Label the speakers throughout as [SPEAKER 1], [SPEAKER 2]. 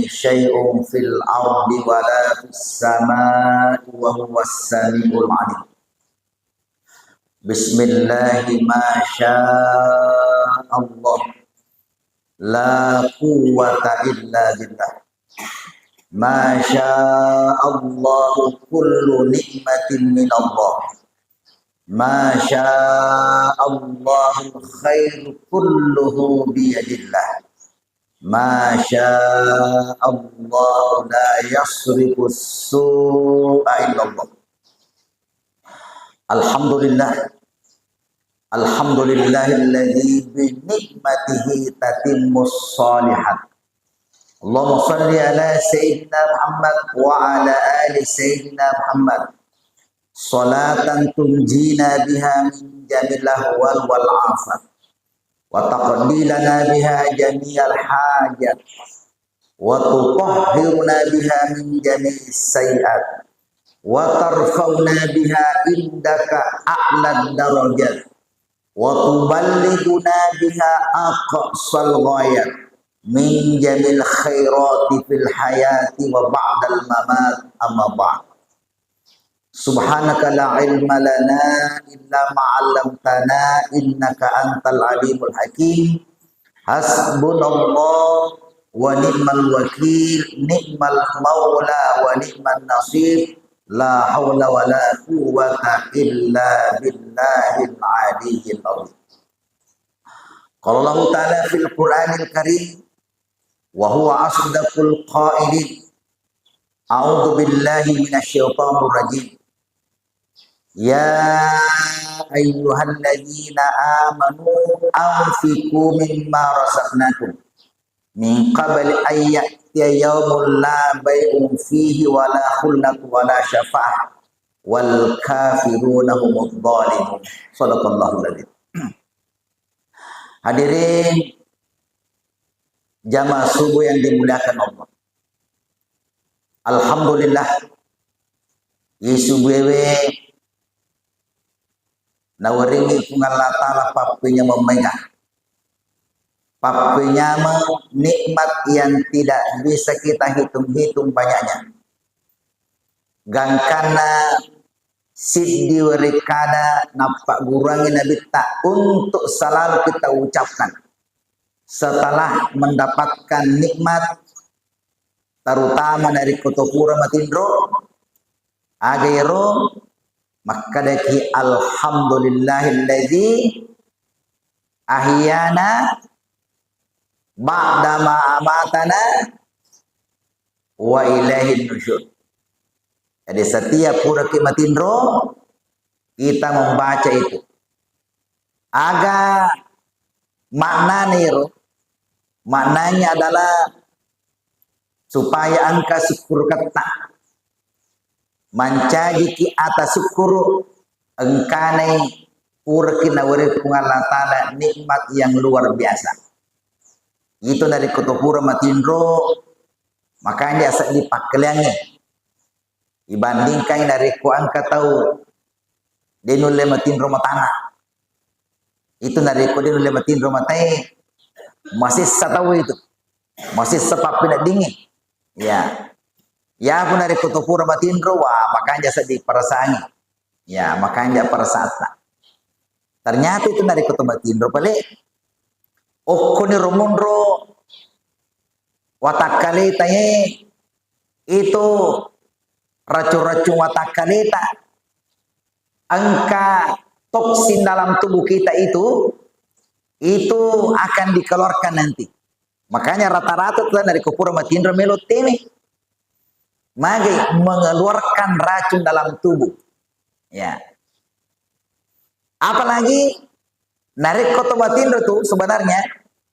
[SPEAKER 1] syai'un fil ardi wala fis samaa'i wa huwas samiul 'alim. Bismillahi ma Allah, la quwwata illa billah. Ma Allah kullu nikmatin min Allah. Ma Allah khairu kulluhu biyadillah. Ma Allah la yasrifu su'a illallah. Alhamdulillahilladzi bi nikmatihi tatimmus shalihat. Allahumma shalli ala sayyidina Muhammad wa ala ali sayyidina Muhammad. Salatan tunjina biha min jamil ahwal wal afat wa taqdilana biha jami'al hajat wa tutahhiruna biha min jami'is sayyi'at wa tarfa'una biha indaka a'lad darajat wa tuballighuna biha aqsal ghayat min jamil khairati fil hayati wa ba'dal mamat amma ba'd. Subhanaka la ilma lana illa ma'allamtana innaka antal alimul hakim. Hasbunallah wa ni'mal wakil, ni'mal maula wa ni'man nasir. La hawla wa la quwwata illa billahil aliyyil azim. Qala Allah ta'ala fil Qur'anil Karim wa huwa asdaqul qailin. A'udzu billahi minasyaitonir rajim. Ya ayyuhalladzina amanu anfiqu mimma razaqnakum min qabli an ya'tiya yawmun la bay'un fihi wa la khullatun wa la syafa'ah wal kafiruna humudz dhalimun. Shadaqallahul adzim. Hadirin jamaah subuh yang dimuliakan Allah. Alhamdulillah Yesu wewe nawaringi Allah Ta'ala papinya memegang, papinya nikmat yang tidak bisa kita hitung-hitung banyaknya. Gangkana siddi warikada nampak gurangi nabi tak untuk selalu kita ucapkan setelah mendapatkan nikmat terutama dari kotopura matindro agero. Maka daki alhamdulillahilladzi ahyana ba'da ma amatana wa ilaihin nusyur. Jadi setiap pura kimatindro kita membaca itu. Aga maknanya adalah supaya angka syukur kata mancagi ki atas syukur engkane purkina warid Allah Ta'ala nikmat yang luar biasa. Itu dari kutupura matindro, makanya asal dipakeliannya dibandingkan dari ku angka tahu denule matindro matana. Itu dari ku denule matindro matai masih satawu itu masih sepapina dingin ya. Ya pun dari kutupura matindro wah makanya sedih perasaan. Ya makanya perasaan. Ternyata itu dari kutupura matindro pale. Okoni romondro watakalita itu racun-racun watakalita. Angka toksin dalam tubuh kita itu akan dikeluarkan nanti. Makanya rata-rata dari kutupura matindro melotene maka mengeluarkan racun dalam tubuh. Ya. Apalagi narik kotobatindro itu sebenarnya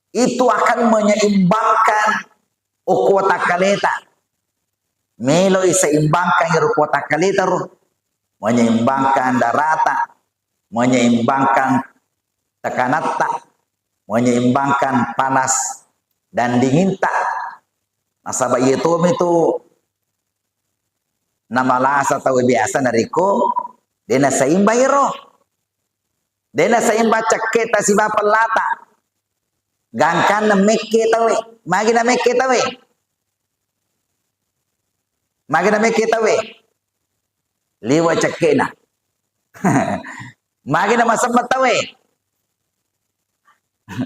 [SPEAKER 1] itu akan menyeimbangkan ukuata kaleta. Melo iseimbangkan ukuata kaleta roh. Menyeimbangkan darata, menyeimbangkan tekanata, menyeimbangkan panas dan dingin tak. Nasabah itu nama lasa atau biasa nariko dena saimba iro dena saimba ceketa si bapak lata gangkan na mekke tawe magi na mekke tawe Magina me kita we. Liwa cekena. Magina masamat we.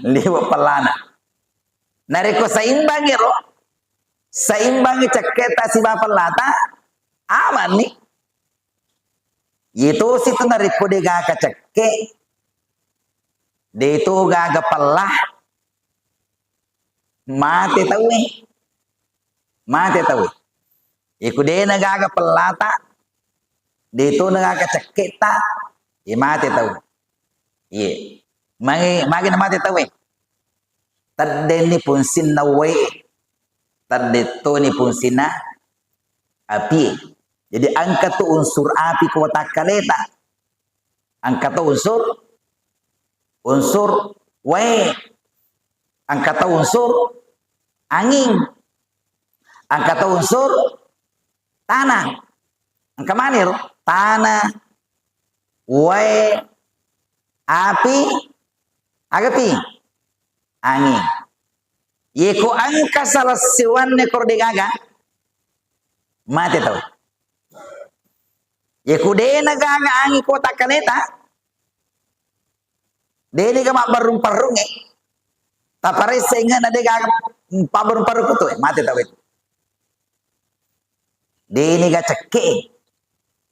[SPEAKER 1] Liwa pelana. Nariko saimbang ro. Saimbang ceketa si bapalata. Aman nih. Itu situ nariko de gaga ceke. De itu gaga pelah. Mati tahu. Mati tahu. Iku de na gaga pelata. De itu na gaga ceketa. Mati tahu. Iya. Magi na mati tahu. Tadde ni pun sinna we. Tadde to ni pun sinna api. Jadi angka tu unsur api kuota kaleta. Angka tu unsur wae. Angka tu unsur angin. Angka tu unsur tanah. Angka manir tanah, wae, api, agapi, angin. Yeko angka salah siwan nekor degaga mati tau. Yekude nagaga angi kota kaneta. Deni kama barung-parung Tapare senga na degaga pabarung-parung kutu mati tawit. Deni ga ceke.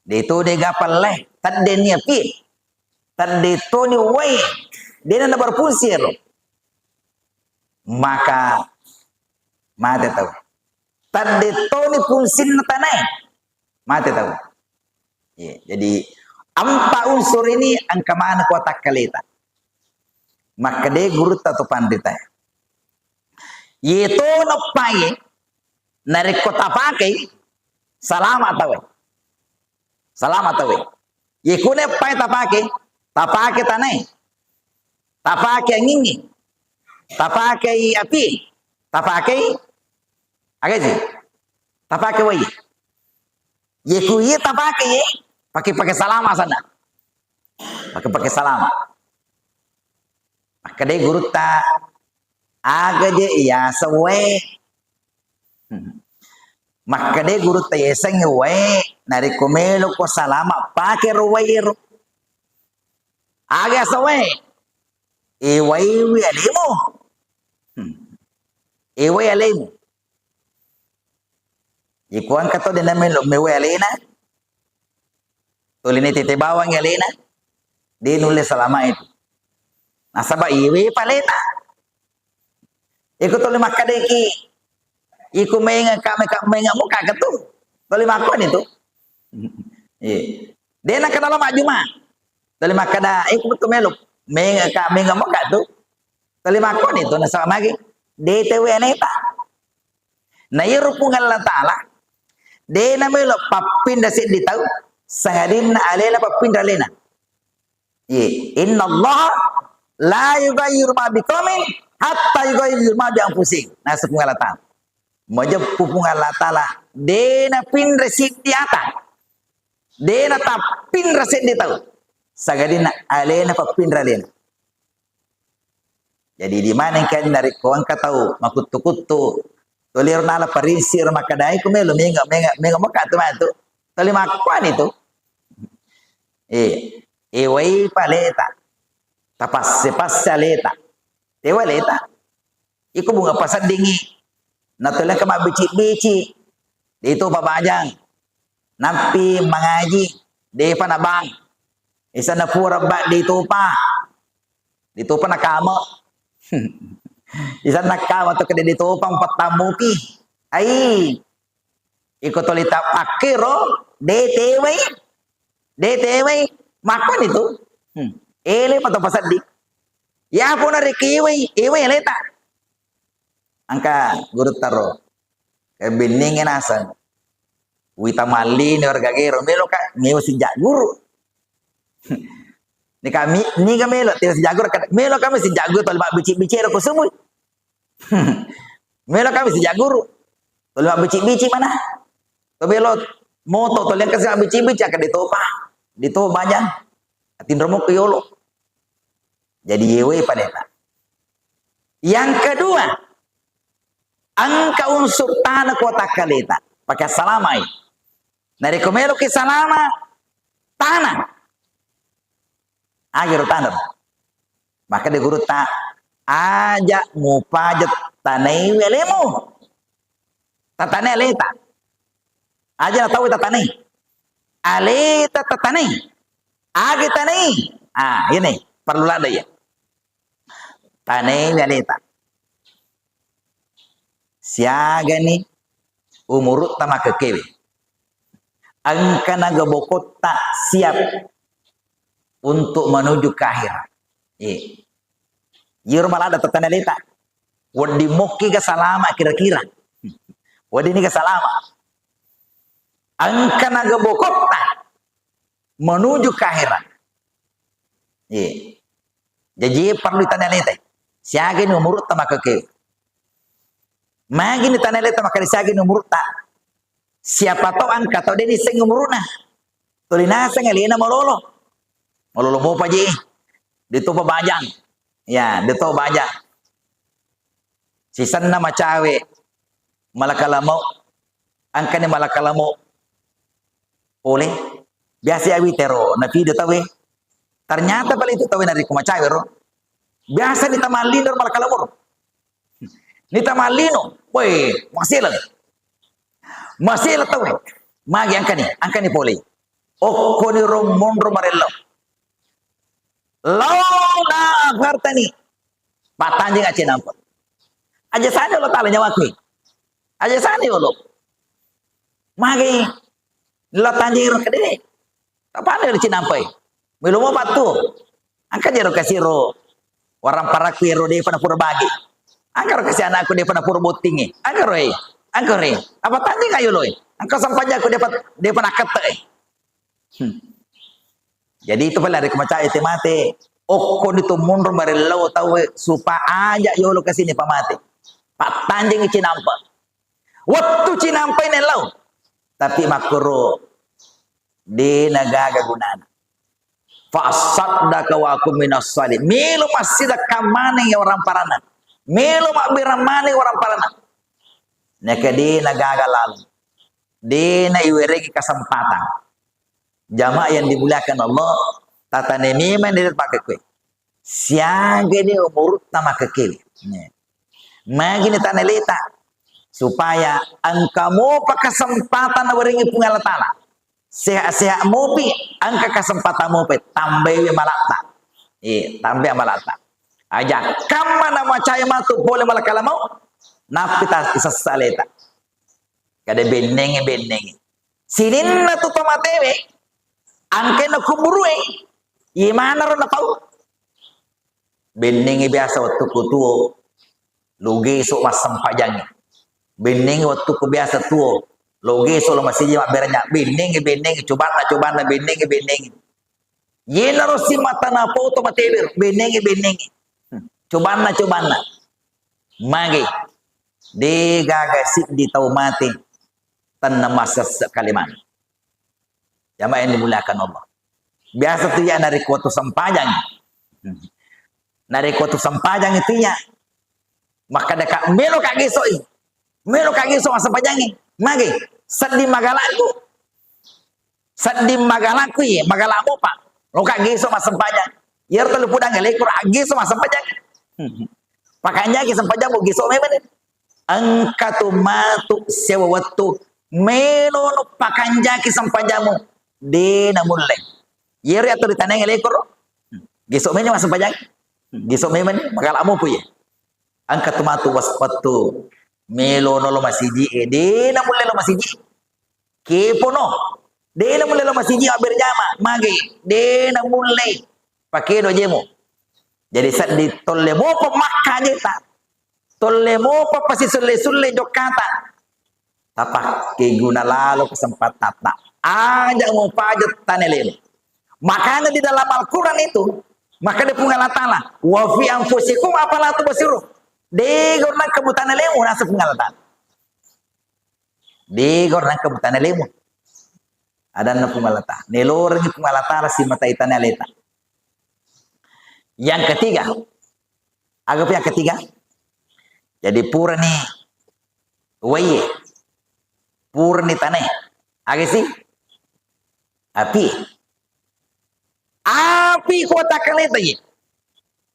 [SPEAKER 1] Dito dega paleh. Tad deni api. Tad dito ni way. Dena na berfungsi lo. Maka mati tawit. Tad dito ni fungsin na tanay. Mati tawit. Ya, jadi empat unsur ini angka mana kuota kalita. Maka dia guru atau pandita. Yaitu nopai narik kota pakai selamat tahu. Selamat tahu. Yaitu nopai tapake tanai. Tapake angin. Tapake api. Tapake apa sih? Tapake wai. Yaitu ye tapake ye. Pakai salama sana. Pakai salama. Maka dia guru ta aga je ya sewe. Maka dia guru ta yeseng we nari komelo ko salama pakai ruwairo. Aga sewe. Iwai wi alimu. Iwai alimu. Ikuan kato din namin mewe alina. Tulini titi bawang yalina. Di nulis selama itu. Nasaba iwi paleta. Iku tuli makadeki. Iku menga muka ketu. Tuli makon itu. Dia nak dalam majuma. Tuli makada iku betul meluk. Menga muka tu. Tuli makon itu nasaba magi. DTW aleta. Na irupungan Allah Ta'ala. Dia na meluk papin dasit ditahu. Sangadin alela papindra lena. Ye, inna Allah la yughayyiru ma biqaumin hatta yughayyiru ma bi anfusihim. Nah, sepungala ta. Moja pupungala taala dena pindra sidiata. Dena ta pindra siditau. Sangadin alela papindra lena. Jadi di mana kan dari kawan tahu makutu-kutu. Tolir nala parisir makadai kumelo menga makatu matu. Tali makuan itu. Ewai paleta. Tapas sepas saleta. Tewa leta. Iku bunga pasad dingi. Natulang ka mabici-bici. Dito pabajang. Nampi mangaji. Di panabang. Isa na pura ba dito pa. Dito pa nakamo. Isa nakamo to kada dito pang patamuki. Ay. Ikutolita pakiro DTW makan itu ele pato pasad di ya puna rekiwi ewe leta angka guru taro kebeningin asan wita mali ni warga gero melo ka melo si guru ni kami melo tidak si guru melo kami si guru tol bak bici-bici ko sumui melo kami si guru tol bak bici-bici mana. Belot moto to yang kasi bici-bici ka dito banyak tindromo kuyolo. Jadi yewe padeta. Yang kedua, angka unsur tanah kota kaleta pakai salamai. Nari komelo ke salama tanah. Agero tanah. Maka de guru tak aja mupajet tanai welemu. Tatane aleta. Aja tahu tatane. Aleta tatane. Agi tanai. Ah, ini perlu ada ya. Tanai aleta. Siaga ni umurut tama kekewe. Angka naga bokot tak siap untuk menuju ke akhirat. Iya malah ada tetana leta. Wadi moki ke salama kira-kira. Wadi ini ke salama. Angka naga bokot tak menuju ke akhirat. Jadi perlu tanya leta. Siaga ni umurut tama kekewe. Magi ni tanah leta maka disagi umur tak. Siapa tahu angka tahu dia niseng umuruna. Tulina sang elina mololo. Mololo mo pa ji. Dito pa bajang. Ya, dito bajang. Sisan na macawe. Malakalamo. Angka ni malakalamo. Oleh. Biasa awi tero na video tawe. Ternyata pala itu tawe nari kumacawe ro. Biasa ni tamalin or malakalamo. Ni tamalino, woi, masih tahu, magi angka ni poli, okko ni romondro marello, launa fartani, patanjing aja nampak, aja sana lo tala nyawakui, aja sana lo, magi lo tanjing ro kadene, apa nih lo cinampai, belum apa tuh, angka jero kasiro, orang parakui ro de pada pura bagi. Angkar kasi anak aku dia pernah pura botingi. Angkar apa tanya kayu loh? Angkar sampainya aku dia pernah kata. Jadi itu pala dari kemaca itu mati. Okon itu mundur dari lau tahu supaya aja yo lo kesini pamati. Pak tanjing cinampa. Waktu cinampa ini lau. Tapi makro di negara gunana. Fasadaka wa akum minas salih. Milo masih dak kamane ya orang parana. Melo mak biramane orang parana. Neka di nagaga lalu. Di na iweregi kesempatan. Jamaah yang dimuliakan Allah. Tata nemiman di pakai kue. Siaga di umur nama kekili. Magi ni tanah leta. Supaya angkamu pak kesempatan waringi pungalatana. Sehat-sehat mopi. Angka kesempatan mopi. Tambahi malata. Tambah malata. Aja kama nama caya matu boleh malakala mau napita isa saleta kada benengi sinin na tu tomatewe angke na kumurue imana ro na pau benengi biasa waktu kutuo loge so masam pajangi benengi waktu ku biasa tuo loge so lo masih mak beranya benengi coba na benengi yena ro si mata na pau tomatewe benengi Coba na magi di gagasik di tau mati tanam masa sekaliman jamaah yang dimuliakan Allah biasa tuh ya dari kuatu sampajang itu ya maka dekat melo kagiso sampajang magi sedih magalaku ya magalamu pak lo kagiso sampajang yer telu pudang elekur agiso sampajang pakanya kisah pajak mau gisok memang angka tu matu sewa waktu melono pakanja kisah pajamu de namulle yer atau ditaneng elekor gisok memang masuk pajak gisok memang magalamu puye angka tu matu waspatu melono lo masiji de namulle lo masiji kepono de namulle lo masiji haber jama magi de namulle pakai dojemo. Jadi saat di tolemo pa makanya tak, tolemo pa pasi sulle jokata, tapak keguna lalu kesempatan tak, aja mau pajat tanelelo. Makanya di dalam Al-Quran itu, maka dia pungal Allah wa fi anfusikum apala tu basiru. Degorna kebutan lemu nasa pungal Allah. Degorna kebutan lemu. Ada na pungal Allah. Nelor ni pungal Allah si mata itana leta. Yang ketiga, agak yang ketiga, jadi purni waye, purni tanah, agak sih api. Api kota kaleta ye.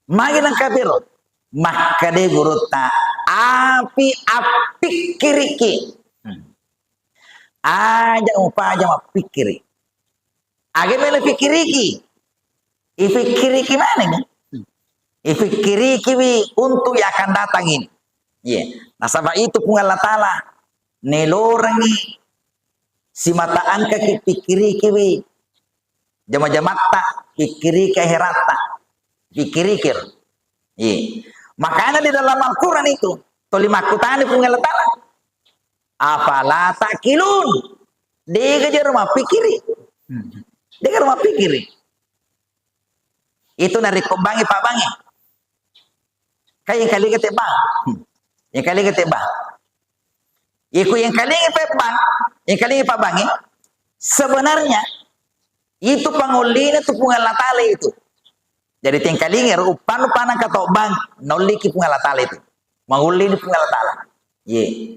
[SPEAKER 1] Magi nang kapiro. Maka de guruta api kiriki. Aja upaja mapikiri. Age mele pikiriki. Ifikiriki mana nih? Ifikiriki untuk yang akan datang ini. Yeah. Nah sebab itu pun Allah Ta'ala nelorangi si mata angka pikiriki jama-jama tak pikiriki herata pikirikir. Yeah. Makanya di dalam Al-Quran itu tolima kutani pun Allah Ta'ala apalah takilun dia kejar rumah pikiri. Dia ke rumah pikiri. Itu nari kombangi Pak Bangi. Kayak yang kali kete bang. Yang kali kete bang. Iku yang kali kete bang. Yang kali Pak Bangi. Sebenarnya itu pangulina tu pungal tali itu. Jadi yang kali upan kata bang. Noliki pungal tali itu. Mangulini pungal tali. Ye.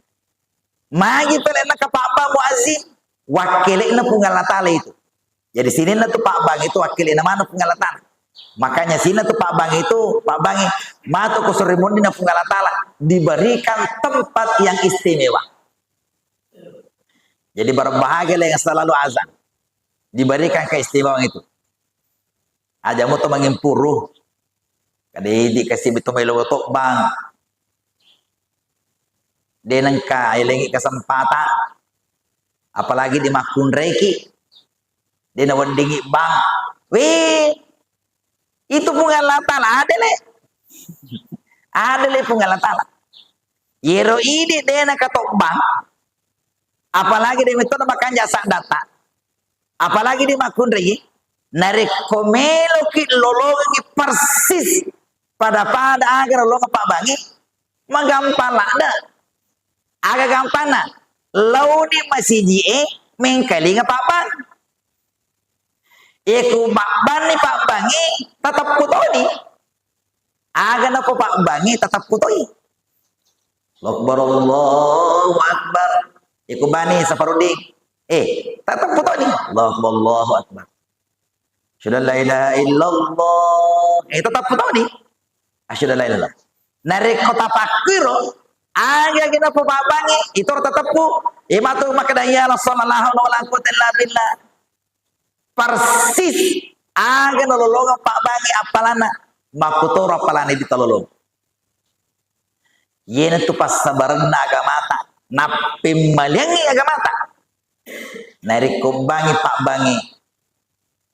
[SPEAKER 1] Magi pelena ke Pak Bang muazin. Wakilina pungal tali itu. Jadi sini na tuh Pak Bang itu wakilina mana pungal tali. Makanya sini tuh Pak Bang itu, Pak Bangi, matu kusurimundi na punggala tala diberikan tempat yang istimewa. Jadi berbahagia yang selalu azan. Diberikan keistimewaan itu. Aja mau tuh mengimpuru. Kadi dikasih bitu melo tok Bang. Denengka ilengi kesempatan. Apalagi di makun reiki. Dena wendingi Bang. Wih, itu punggala tala ada le punggala tala. Yero ini dia nak katok bang. Apalagi dia metode makan jasa data. Apalagi di makun regi. Nari komelo ki lolongi persis pada agar lolong Pak Bangi. Magampang ada. Agak gampang nak. Lau di masih jie mengkalinga Pak Bang. Iku bakban ni Pak Bangi tetap putoni. Agan apa Pak Bangi tetap putoi. Allahu Akbar. Iku bani saparudi. Tetap putoni. Allahu Akbar. Sudah la ilaha illallah. Tetap putoni. Sudah la ilaha. Nari kota pakiro. Aga gina po Pak Bangi. Itu tetap pu. Matu makadaya sallallahu alaihi wasallam. Persis aga nololongan Pak Bangi apalana makutoro apalana di tololong. Yena tu pas sabarna agamata napi maliangi agamata. Nari Bangi Pak Bangi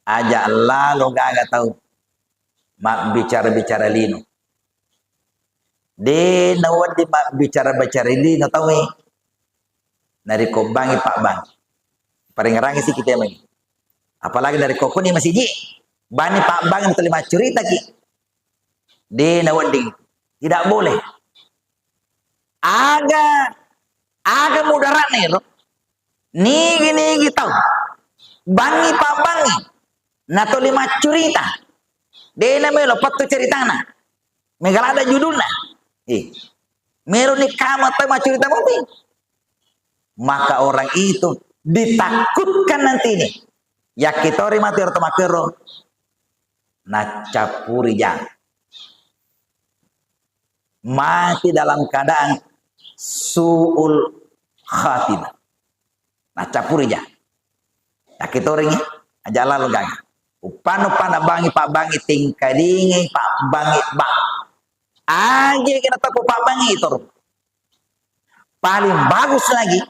[SPEAKER 1] aja lalu gaga tahu mak bicara lino. De nawad di mak bicara lino tahu nari Bangi Pak Bangi. Paringarangi sih kita emang. Apalagi dari koko ni masih ji. Bani Pak Bang yang terima cerita ki. Di nawanding. Tidak boleh. Aga mudarat nih. Nigi tahu. Bangi Pak Bangi. Nato lima cerita. Dia namanya patu cerita na. Megala ada judulnya. Mero ni kamu tahu cerita mobil. Maka orang itu ditakutkan nanti nih. Yakitori mati atau makero nacapuri jang mati dalam keadaan suul khatimah nacapuri jang yakitori aja lalu gang upano Bangi Pak Bangi tingkadingi Pak Bangi bang aja kena tapu Pak Bangi itu paling bagus lagi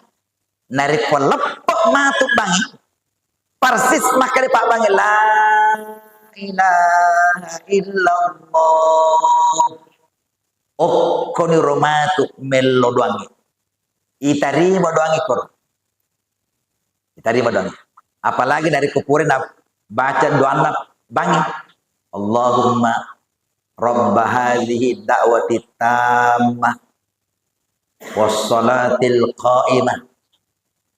[SPEAKER 1] narik pelepok matuk Bangi persis maka di Pak Bangi la ilaha illallah koni romatu melo doangi itarima doangi kor itarima doangi apalagi dari kupurin baca doa Bangi Allahumma rabba hadhihi da'wati tammah wassalatil qa'imah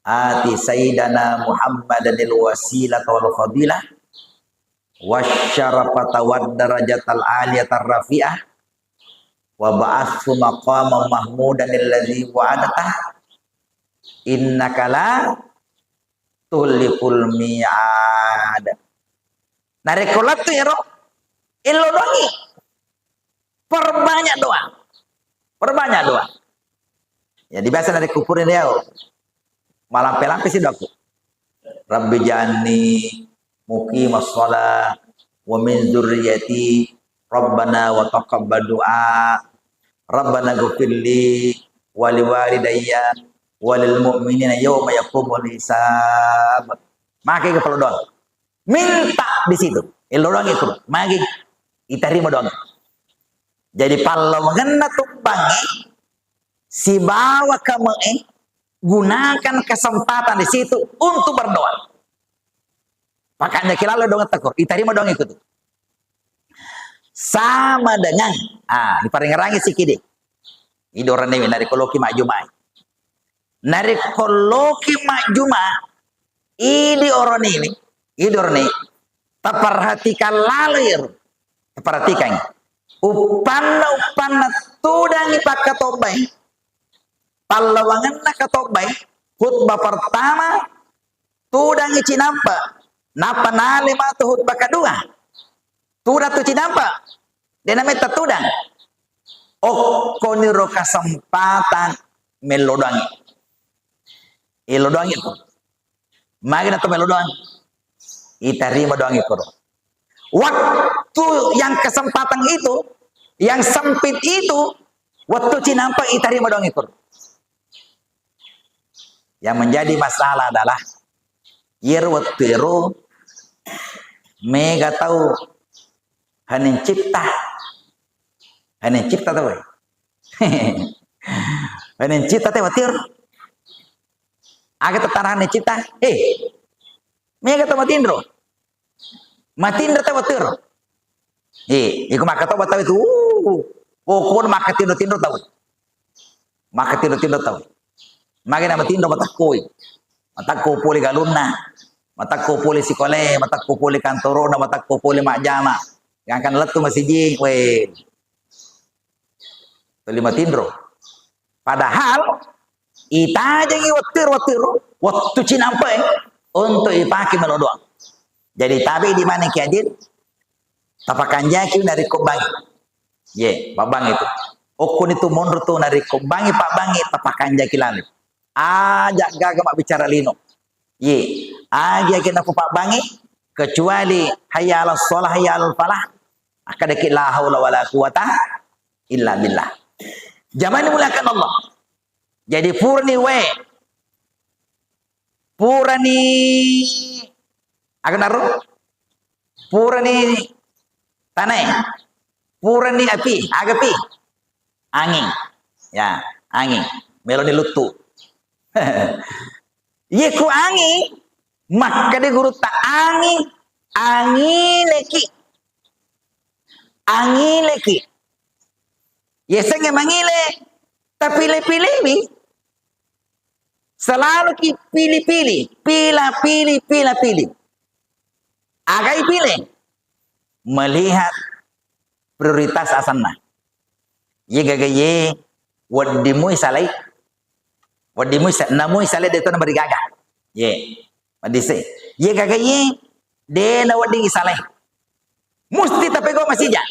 [SPEAKER 1] ati sayyidana Muhammadanil wasilah wal fadilah wasyarafata wad darajatal aliyatar rafi'ah wa ba'athu maqama mahmudan alladzi wa'adata innaka la tuliful mi'ad. Narikolat tu ya roh. Ilo dongi. Perbanyak doa. Perbanyak doa. Ya biasa dari kupurin dia. Malam pelampi sih doaku. Rabbi ja'alni muqimas shalah wa min dzurriyyati Rabbana wa taqabbal du'a. Rabbana ghfirli wa liwalidayya wa lil mu'minina yawma yaqumul hisab. Maka ke perlu doa. Minta di situ. Ilo doang itu. Magi diterima doang. Jadi kalau mengena tumpangi si bawa kamu gunakan kesempatan di situ untuk berdoa. Makanya kira lo doang tekur, diterima doang ikut. Sama dengan di paringerangi si kide. Ini orang ini dari koloki mak Jumat. Dari koloki mak Jumat, ini orang ini, perhatikan lalir, perhatikan. Upana tudangi pakatobai, palawangan nakatobai, khutbah pertama tudangi cinampa, napa nale matu khutbah kedua, tuda tu cinampa, dia namanya tudang. Koniro kesempatan melodangi, ilodangi itu, magina tu melodangi, iterima doangi koro. Waktu yang kesempatan itu, yang sempit itu, waktu cinampa iterima doangi koro. Yang menjadi masalah adalah waktu mega tahu hanin cipta tahu. Hanin cipta teh watir. Aga tetara hanin cipta. Mega tahu matindro teh watir. Iku maka tahu tahu itu. Pokoknya maka tindro tahu. Maka tindro tahu. Magina matindo matakkoy. Matakko puli galunna. Matakko puli sikole, matakko puli kantorona, matakko puli makjama. Yang akan letu masijing, we. Tuli matindro. Padahal ita jangi watir waktu cinampai untuk ipaki melodoang. Jadi tabi di mana kiadin? Tapakan jaki dari kobangi. Babang itu. Okun itu mundur tuh dari kobangi pak bangi tapakan jaki lalu. Ajak gagal mak bicara lino. Aja kita pak bangi kecuali hayya 'alas shalah hayya 'alal falah. Akadaki la haula wala quwata illa billah. Zaman dimulakan Allah. Jadi purni agnaru purni tanah. Purni api, agapi. Angin. Ya, angin. Meloni lutu. Ku angin, maka dia guru tak angin leki. Saya mangile, tapi pilih. Selalu ki pilih. Agai pilih. Melihat prioritas asanna. Gagaye, wadimu salai. Namu isale de to na barigaga. Madise. Gagaye de na wadi isale. Musti tapi go masija.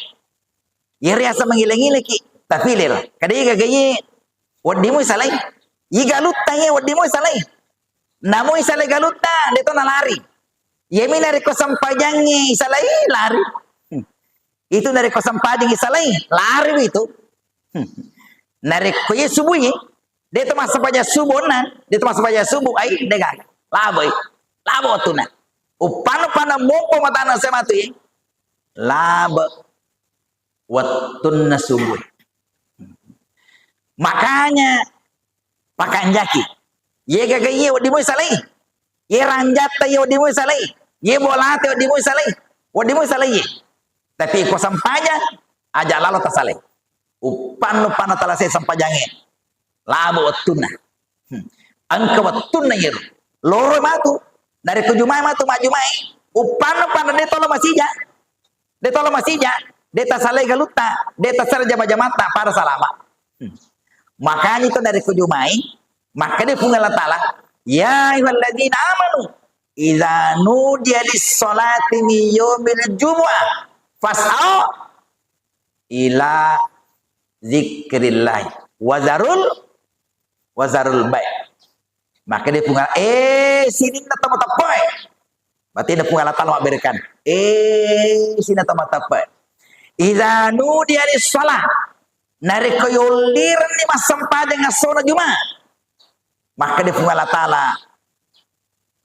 [SPEAKER 1] Riasa mangile-ngile ki tafilir. Kadai gagaye wadimu isale. Galutta wadimu isale. Namu isale galutta de to na lari. Mina reko sampajangi isale lari. Itu dari kosampading isalai lari itu. Nareko ye subuh dia tu masa baca subuh ai dega labo tu na upana mompo matana sama tu labo watun subuh. Makanya pakan jaki ye gaga ye wadimu salai ye ranjata ye wadimu salai ye bolate wadimu salai wadimu salai tapi ko sampaja aja lalo tasale upan talase sampajange labo watuna. Angka watuna yer. Loro matu dari kujumai matu majumai. Upan de tolo masija. De tasale galuta, de tasale jama-jamata para salama. Makanya itu dari kujumai, maka dia pungal taala, ya ayyuhalladzina amanu idza nudiya lis-sholati min yaumil jumu'ah fas'au ila zikrillah wazarul bai'. Maka dia pungal sini na tapoy. Berarti dia pungal latal mak berikan. Sini tapoy. Idza nudiya lis-shalah nariko yulir ni masampa dengan sona Jumat. Maka dia pungal latala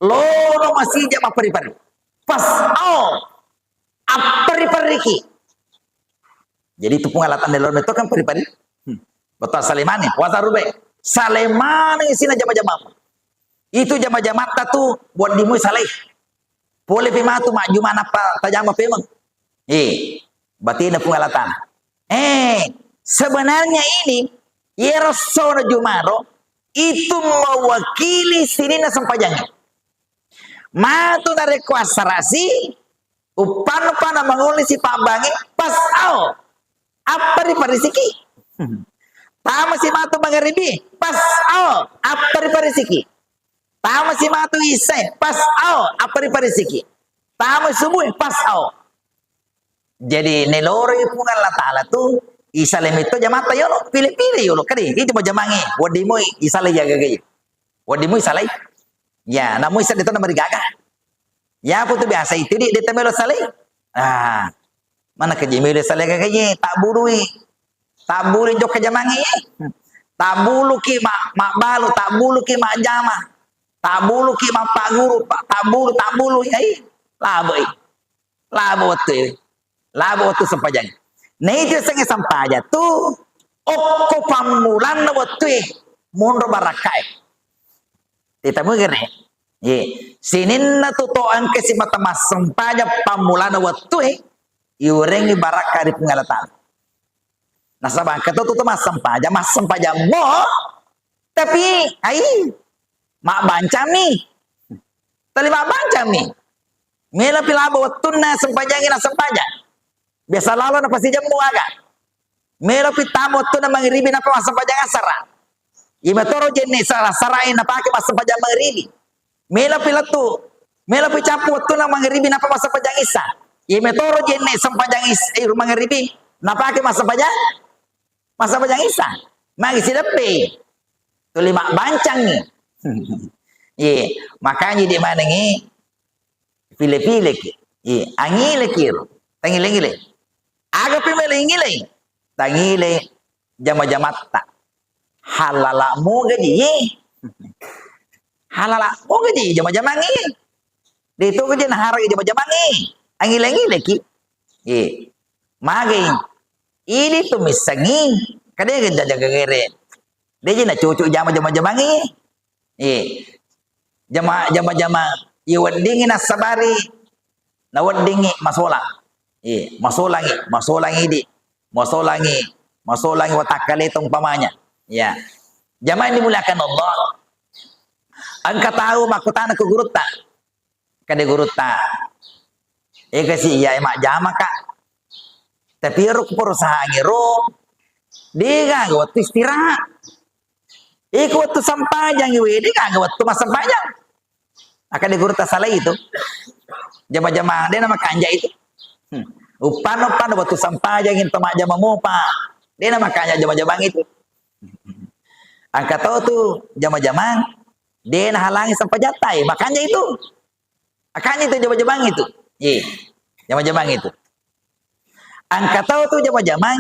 [SPEAKER 1] loro masih jama pari-pari. Fas'au apari-pariki. Jadi itu pengalatan delon itu kan pari-pari. Betul salimani, wazarul bai'. Salemani sina jama-jama. Itu jama-jama tu buat dimui saleh. Boleh pima tu mak juma apa tajama pemang. Berarti ada pengalatan. Sebenarnya ini ya Rasul Jumaro itu mewakili sini na sampajangnya. Matu dari kuasa rasi upan-upan menguli si pabangi pasau apa di parisiki. Tama si matu mangaribi pasau apa di parisiki. Tama si matu isai pasau apa di parisiki. Tama subuh pasau. Jadi nelore pungan la taala tu isale mito jamata yolo pilih-pilih yolo kadi itu mau jamangi wadimu isale jaga gaya. Wadimu isale ya namu isa itu nama digagah. Ya putu biasa itu di temelo sale. Mana ke jemelo sale gaganya tak burui. Tak bulu jok ke jamangi. Tak bulu ki mak balu, tak bulu ki mak jama. Tak bulu ki mak pak guru, tak bulu labo. Labo tu. Labo tu sampajang. Nei je sange sampaja tu okko pamulan na waktu mundur barakai. Kita mungkin sinin na tutoan ke si mata mas sampaja pamulan na waktu iurengi baraka di pengalatan. Nasabah kata tu mas sampaja mo tapi mak bancami. Tali mak bancami. Mela pilabo waktu na sampajangin na sampaja. Biasa lalu na pasti jamu agak. Melo pitamo tu na mangiribi na pa sampajang asara. Imatoro jenis sarain na pakai mas sampajang mangiribi. Melo pilatu. Melo picapu tu na mangiribi na pa mas sampajang isa. Imatoro jenis sampajang mangiribi na pakai mas sampajang isa. Magi sidape. Tu lima bancang ni. Makanya di mana ni pilih-pilih ki. Angile kiro. Tangile-ngile. Aga pimele-ngile. Tangile jama-jamat tak. Halala mo gaji. Halala mo gaji jama-jamangi. Dito gaji naharag jama-jamangi. Angile-ngile ki. Magi. Ini tumisangi. Kadang jaga-gere. Dia na cucu jama-jamangi. Jama-jama iwadingin na sabari. Nawadingi masolang. Masolangi watakale itong pamanya. Ya. Jamaah dimulakan Allah. Angka tahu makutana ke guruta. Kade guruta. Kasi iya emak jama kak. Tapi ruk perusahaan ngiro. Dia gak waktu istirahat. Iku waktu sampajang iwe. Dia gak waktu mas sampajang. Akan di guruta salah itu. Jama-jama dia nama kanja itu. Upan waktu sampajang itu mak jama mopa. Dia nama kanja jama-jama itu. Angkat tahu tuh jama-jama dia halangi sampajatai makanya itu. Makanya itu jama-jama itu. Jama-jama itu. Angkat tahu tuh jama-jama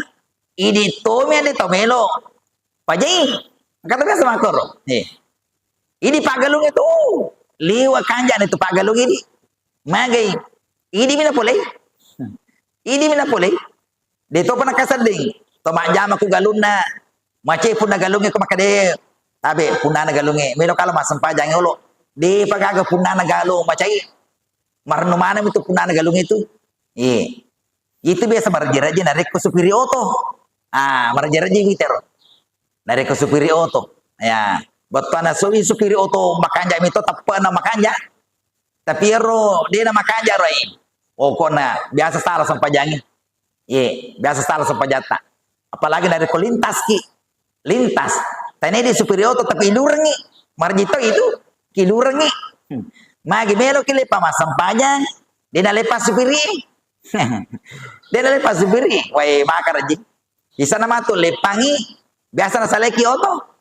[SPEAKER 1] ini tomi ada tomelo. Pajai. Angkat tahu sama koro. Ini Pak Galung itu liwa kanja itu Pak Galung ini. Magai. Ini mina boleh. Ini mina boleh. Dito pa nakasading. Tumajam ako galuna. Machi pun na galungi ko makade. Tabi puna na galungi. Melo kala masampajang ulo. Di pagaga puna na galung macai. Marnumana itu puna na galungi itu. Itu biasa marjiraji narik ko supiri oto. Marjiraji mitero. Narik ko supiri oto. Ya. Betul na supiri oto makanja mito tappa na makanja. Tapi ro dia na makanja ro kona biasa salah sampajangin. Biasa salah sampajata. Apalagi dari ko lintas ki. Lintas. Tanya di superior tapi ilurengi. Marjito itu kilurengi. Magi melo kile pamasang pajang, dia lepas supiri. Dia lepas supiri, wai makar aja. Di sana matu lepangi, biasa na saleki oto.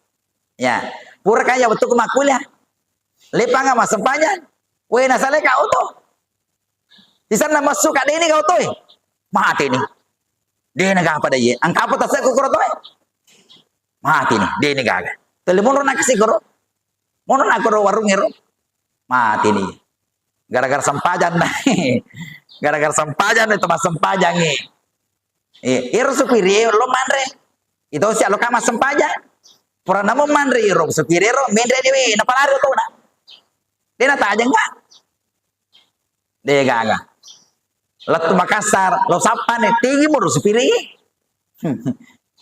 [SPEAKER 1] Ya, pura kaya waktu kumakulia. Lepanga masang pajang, wai na saleka oto. Di sana masuk kak ini kau toy, mati nih. Dia naga apa daya? Angka apa tasnya kukuro toy? Mati nih, dia naga. Telepon nak kasih kuro, mono nak kuro warung ero, mati nih. Gara-gara sampajan nih, gara-gara sampajan itu mas sampajan nih. Ero supiri lo manre, itu sih lo kama sampajan. Pura namo manre ero supiri ero, mendre dewi, napalari tuh na. Dia nata aja enggak? Dia gaga. Latu Makassar, lo sapa nih, tinggi mulu supiri.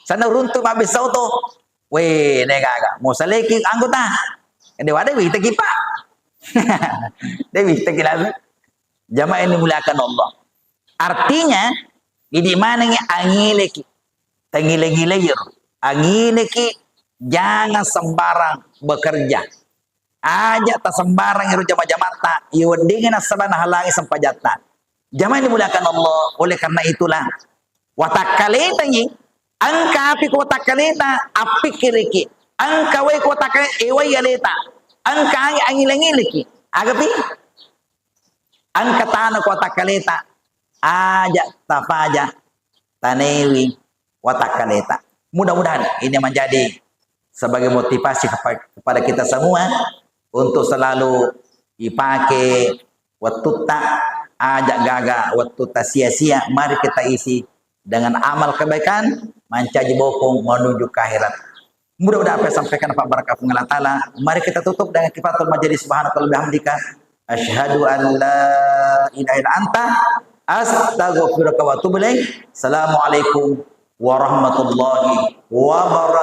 [SPEAKER 1] Sana runtuh habis auto. Weh, nega mau seleki anggota. Dia wadah wih tekipa. Dia wih tekilas. Jamaah ini muliakan Allah. Artinya di mana yang angileki, tengile-gile angileki jangan sembarang bekerja. Aja tak sembarang iru jamaah tak. Iwadingin asabana halangi sampajatan. Jamaah ini muliakan Allah. Oleh karena itulah watakalita ini angka api ko watakalita api kiriki angka way ko watakalita ewa yalita angka angilangiliki agapi angka tanah ko watakalita aja tafaja tanewi watakalita. Mudah-mudahan ini menjadi sebagai motivasi kepada kita semua untuk selalu dipakai waktu tak ajak gaga waktu tak sia-sia. Mari kita isi dengan amal kebaikan mencaji bokong menuju ke akhirat. Mudah-mudahan apa yang sampaikan Pak Barakah Allah Ta'ala. Mari kita tutup dengan kifaratul majelis subhanallahi bihamdika asyhadu an la ilaha illa anta astaghfiruka wa atubu ilaik. Assalamualaikum warahmatullahi wabarakatuh.